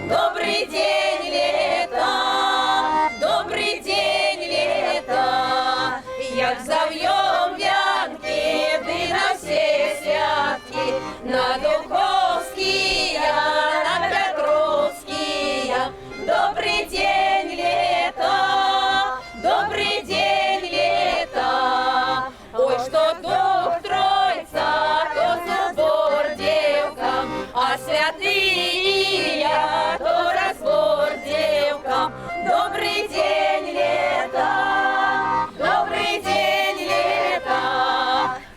добрый день, лето, добрый день, лето, як завьем вянки, ды на все святки, на Духовские, на Петровские, добрый день, лето, добрый день, лето, ой, что Дух Тройца, то собор девкам, а святые, то разбор девкам. Добрый день, лето, добрый день, лето,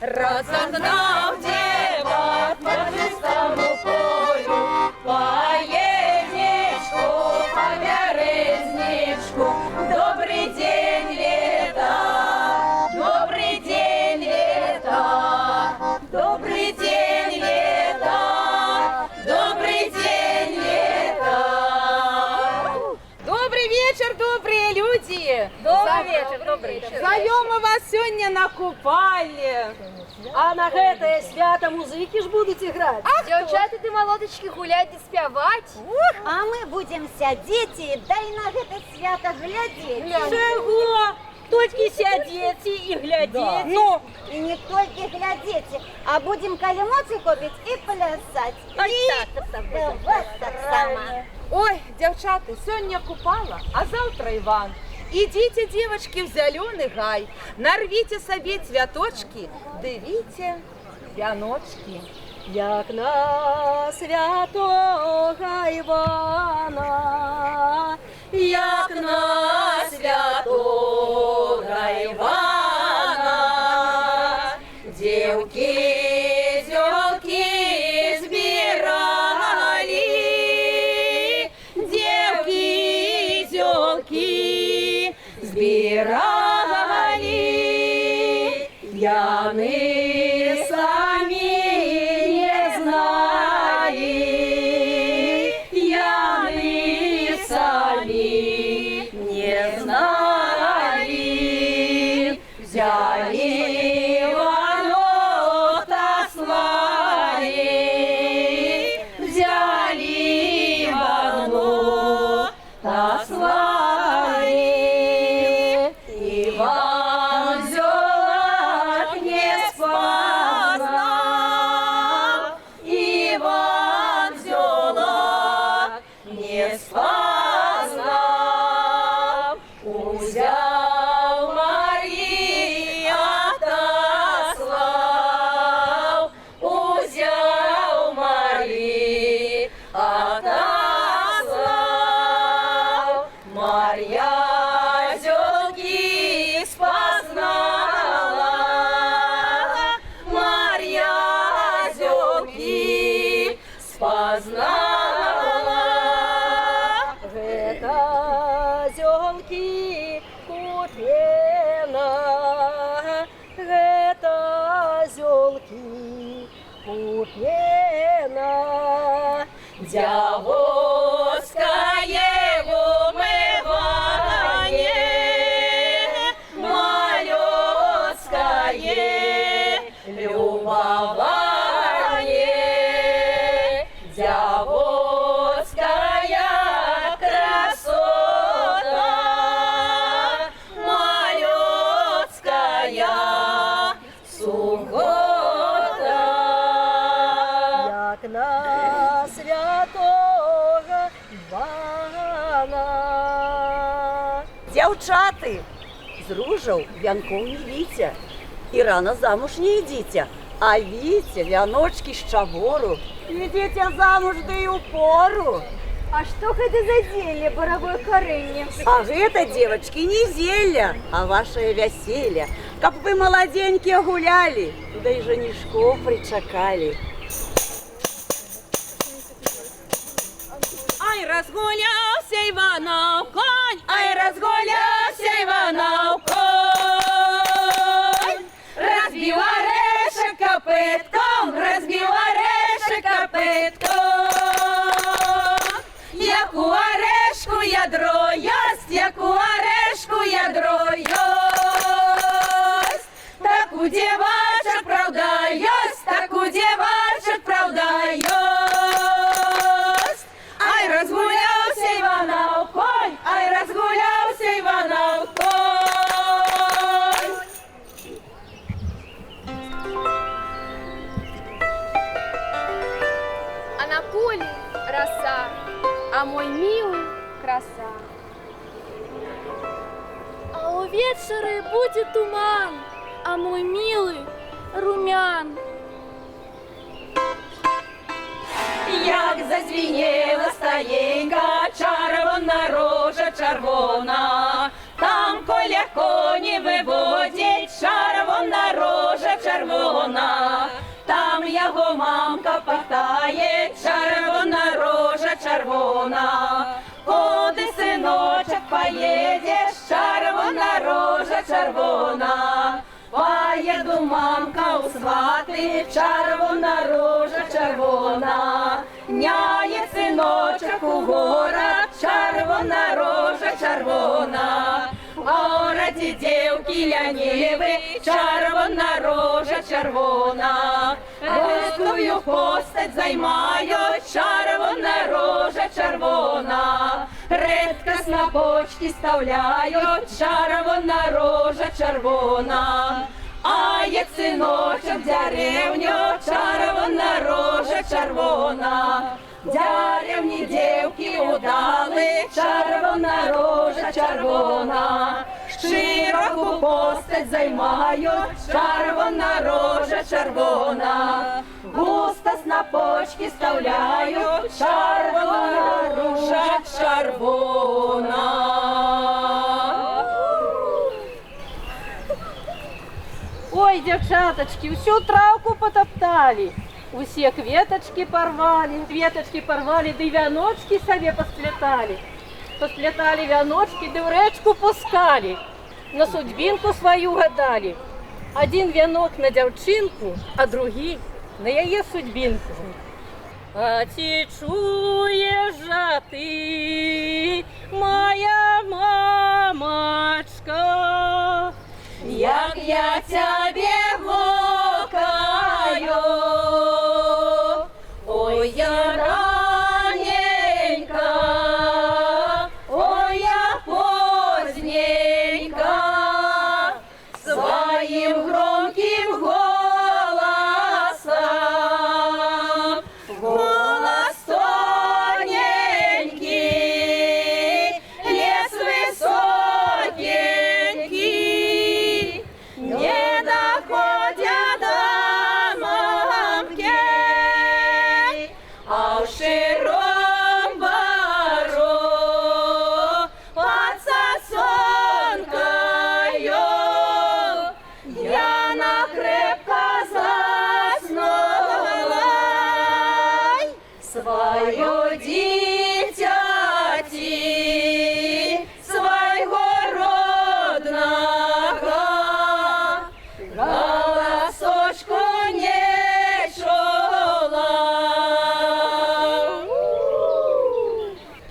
разогнав девок по чистому полю, по ельничку, по березничку. Добрый день, лето, добрый день, лето, добрый день, лето, добрый день, лето. Добрый вечер, добрые люди! Добрый вечер, добрый вечер. Зовем мы вас сегодня на купальне. А на гэтае свято музыкі ж будуць іграць. Дзяўчаты ды малодачкі гуляць ды спяваць. А мы будем сядзець, да і на гэта свята глядзець. Чего? Толькі сядзеце і глядзець. Ну, І не толькі глядзеце, а будем калімоцы копіць і плясаць. Вот так сама. ой, девчата, сегодня купала, а завтра Иван. Идите, девочки, в зеленый гай, нарвите себе цветочки, дивите вяночки. Як на святого Івана, Як на святого Івана, дівки, зьолки збирали, дівки, зьолки збирали, п'яни самі не знали, п'яни самі не знали, взяли Иванов таслали, взяли Иванов таслали. Иван зёлок не спознал, Иван зёлок не спознал, узял Мария отослал, узял Мария отослал, Марья зёлки спознала, Марья зёлки спознала. гэта зёлкі купена, гэта зёлкі купена. Дявоцкое умывание, малёцкое любование, дявоцкая красота, малёцкая сухота. Як на святого Івана. Дзяўчаты, з ружаў вянкоў не віце, і рана замуж не ідзіце, а віце вяночкі з чабору, ідзіце замуж ды і ў пору. А што гэта за зелле баравое карэнне? А гэта, девочки, не зелля, а вашее вяселле, каб вы маладзенькія гулялі, да і жанішкоў прычакалі. Ай, разгулялся Иванов конь, Ай, разгулялся Иванов конь, разбил орешек копытком, разбил орешек копытком. Як у орешку ядро есть, як у орешку ядро есть, так у девочек правда есть, так у девочек правда есть. Ай, разгулялся вечере будет туман, а мой милый румян. Як зазвінєла стаєнька, червона рожа червона, там коля коні виводять, червона рожа червона, там його мамка пахтає, червона рожа червона, куди синочок поїдеш, червона рожа червона, поїду мамка у свати, червона рожа червона, няє синочок у город, червона рожа червона, в городі дівки ляніви, червона рожа червона, гостую постать займають, червона рожа червона, редкость на почті ставляють, червона рожа червона, а як синочок в деревню, червона рожа червона, деревні дівки удали, червона рожа червона, широку постать займають, червона рожа червона, густость на почки вставляють, червона рожа червона. Ой, девчаточки, всю травку потоптали. Усе кветочки порвали, да и вяночки себе посплетали. Посплетали вяночки, да в речку пускали. На судьбинку свою гадали. Один вянок на девчинку, а другий на яе судьбинку. А ти чуєш же ти, моя мамочка, Як я тебе гукаю, ой, я раненька, ой, я поздненька, своим громким голосом, голос тоненький, лес высокенький, не доходят до мамки, а в широм бару под сосонкою я накрепко заснула, свое дитяти, своего родного, голосочку не чула.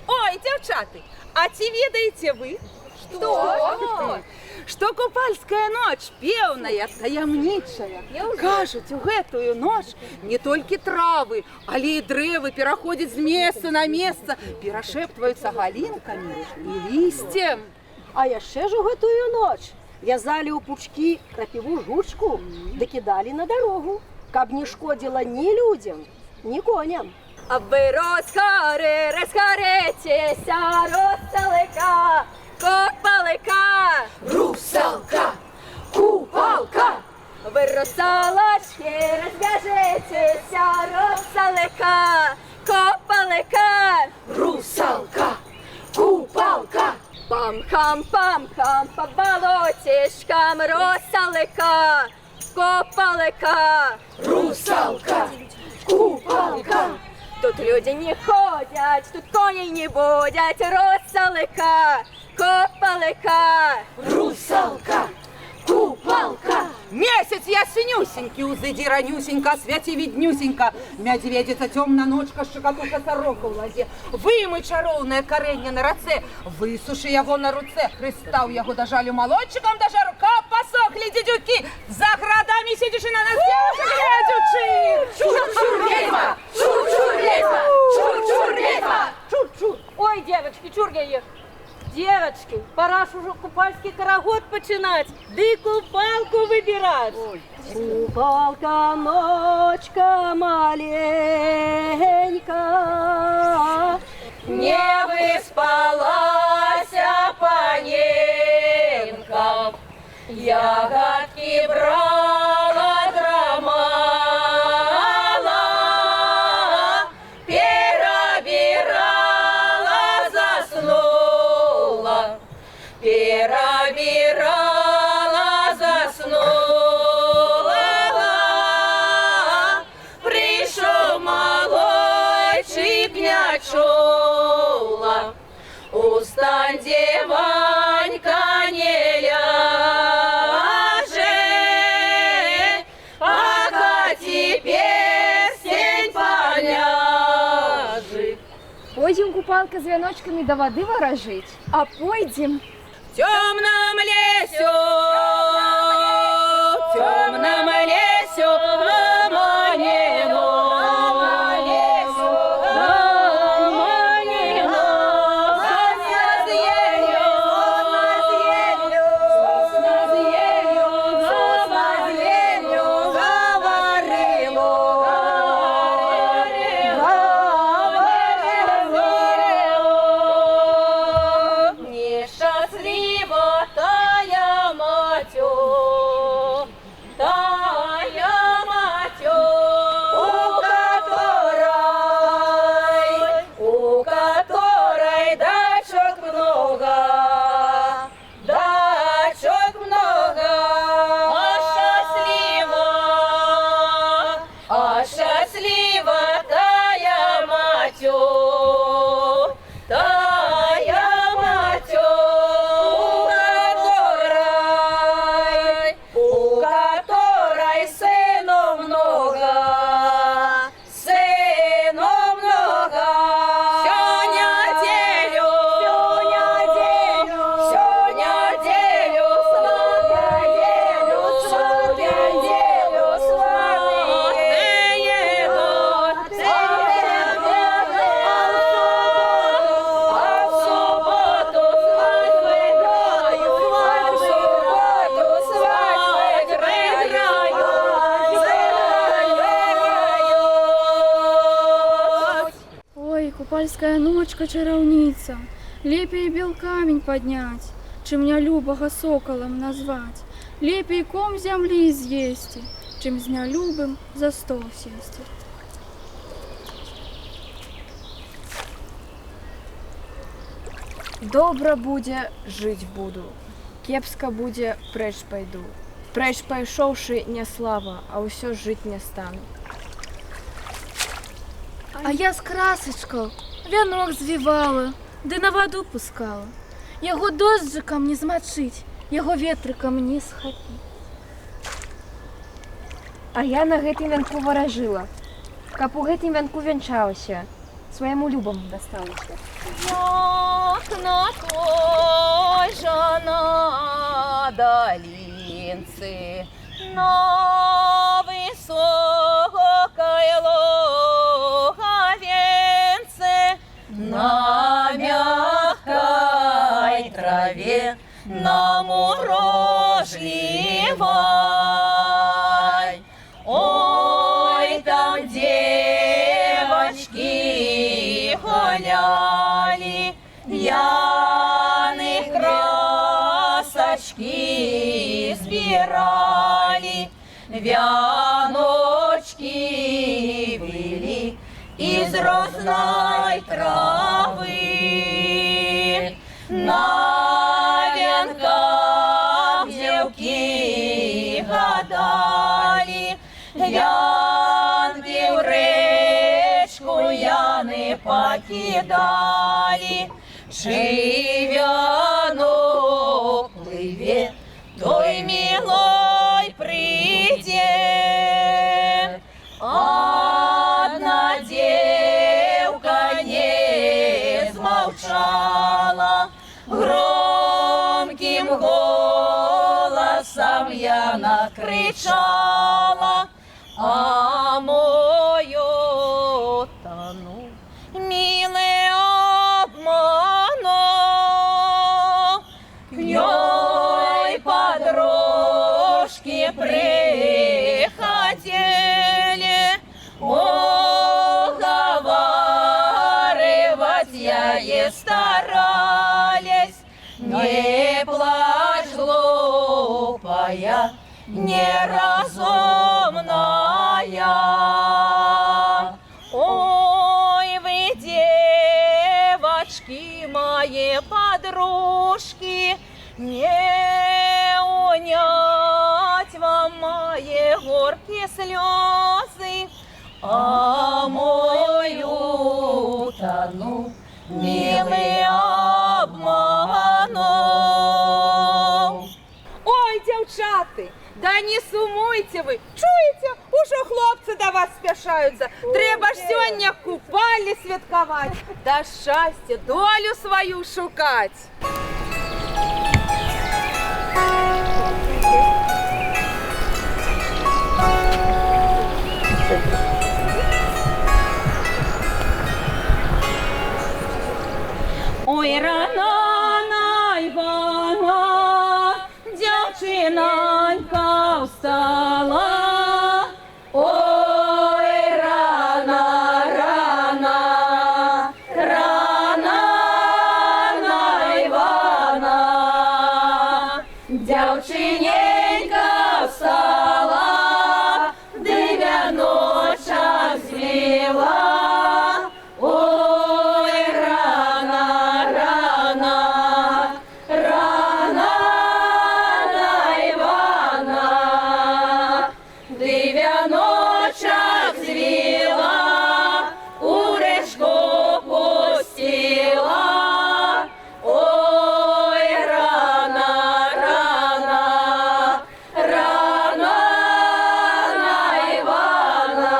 Ой, девчаты, а ці ведаете вы? Что купальская ночь певная, таямнічая. Кажуть, у гэтую ноч не толькі травы, але і дрэвы пераходзяць з месца на месца, перашэптваюцца галінкамі і лісцем. А яшчэ ж у гэтую ноч вязалі ў пучкі крапіву жучку да кідалі на дарогу, каб не шкодзіла ні людзям, ні коням. А ви розгоритеся, розсалика, копалика, Русалка, купалка, ви русалочки, розв'яжитеся, розсалика, копалика, русалка, купалка, пам-хам, по болотишкам, розсалика, копалика, русалка, купалка. тут люди не ходять, тут коней не будять, розсалика, копалика, Русалка, купалка, Месяц яснюсенький, узыди ранюсенька, святи виднюсенька, медведица темна ночка, шикатуха сорока в лазе, вымы чароўнае карэнне на рацэ, высуши яго на руцэ, хрыстаў яго дажалю молодчиком, даже рука посохли дедюки, за градами сидишь и на нас глядячи. чур-чур ведьма, чур-чур ведьма, чур-чур ведьма. Чур-чур. Ой, девочки, чур я их. Девочки, пора ж уже купальский карагод починать, да и купалку выбирать. Купалка, ночка маленька, Не выспалась паненька, Устань, девонька, не ляжи, пока теперь стень поляжет. Пойдем купалка з вяночками до воды ворожить. А пойдем. В темном лесу, в темном лесу, Купальская ночка чаровница, лепей бел камень поднять, чем меня любого соколом назвать, лепей ком земли изъести, чем з ня любим за стол сесть. Добра буде, жить буду, кепска буде, преч пайду. Преч пайшоўшы не слава, а ўсё жыць не стану. А я з красочкаў вянок звівала, ды на ваду пускала. Яго дожджыкам не змачыць, яго ветрыкам не схапіць. А я на гэтым вянку варажыла, каб у гэтым вянку вянчалася, свайму любаму дасталася. Як на той же на долинце, на высокой луговенце, на мягкой траве, на мурожливой. Ой, там девочки гуляли, пьяных красочки сбирали, вяночки были из розной травы. На венках девки гадали, вянки в речку яны покидали. Чий вянок пливе, той милой прийде. Одна девка не змовчала, громким голосом я накричала, а мою тону, милый обману. К ней подружки приходили, уговаривать я и старались. Не плачь, глупая, неразумная. Ой, вы, девочки, мои подружки, не унять вам мои горькие слезы, а мою тону, милый Да не сумуйте ви. Чуєте? Уже хлопці до вас спішаються. Треба ж сьогодні купалі святкувати. Да щастя, долю свою шукать. Ой, рано найвана, дівчинонька встала. Ой, рано, рано, рано найвана, дівчиненька встала, дев'яноча звіла. Ой, рано, рано, рано на Івана, дев'яночок звіла, уречко пустіла. Ой, рано, рано, рано на Івана.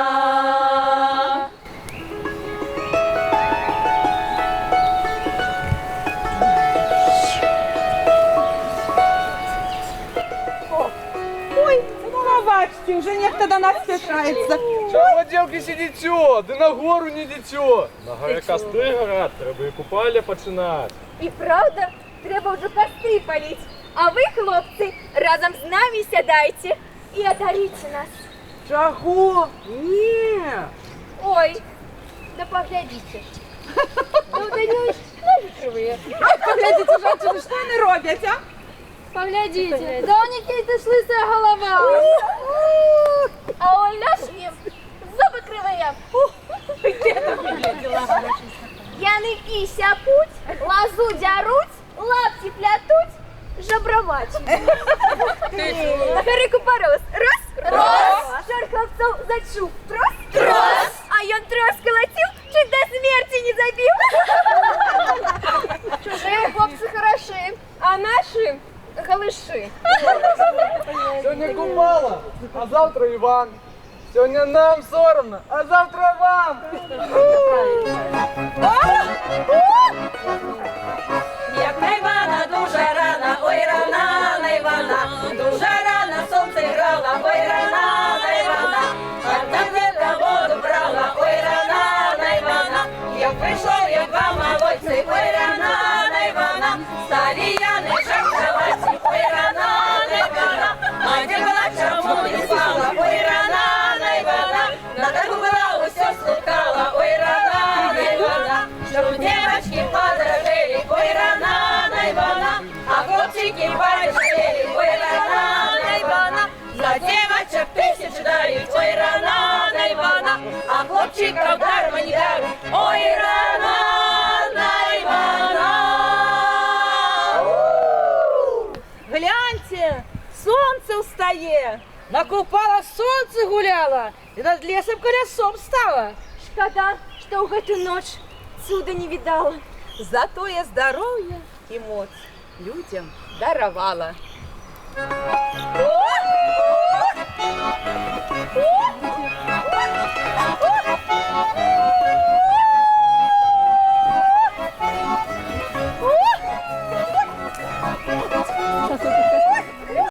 Ой, ну бачите, вже ніхто до нас спішається. Чого, дівки, сидітьо? Да на гору не дітьо. На горі кости горять, треба і купальня починати. І правда, треба вже кости палить. А ви, хлопці, разом з нами сядайте і одарите нас. Чого? Ні. Ой, да поглядите. Да Данюш, можете ви? Поглядите, женщины, що вони роблять, а? Поглядите, да у Никиты ж лысая голова. А у Ляшки зуби кривые. Яники сяпуть, лазу дяруть, лапти плятуть, жабровать. На гори купорос. Раз. Жар хлопцов зачув. Трос. А ён трос колотил, чуть до смерти не забил. Чужие хлопцы хороши, а наши голыши. Сьогодні купала, а завтра Іван. Сьогодні нам соромно, а завтра вам. Як на Івана дуже рано, ой, рано на Івана, дуже рано сонце грала, ой, рано на Івана, а там діда воду брала, ой, рано на Івана, як прийшов, як два молодці, ой, рано на Івана, сталі яни жартувати, ой, рано на Івана, а дівчина чому не спала, ой, рано на Івана, на таку була усе слухала, ой, рано на Івана, щоб дівчатки подорожили, ой, рано на Івана, а хлопчики подорожили, ой, рано на Івана, за дівчат тисяч дають, ой, рано на Івана, а хлопчикам дарма не дають, ой, рано на Івана. Гляньте, сонце встає. Накупала сонце гуляла і над лісом колесом стала. Шкода, что в эту ночь чуда не видала. Зато я здоров'я і моць людям дарувала.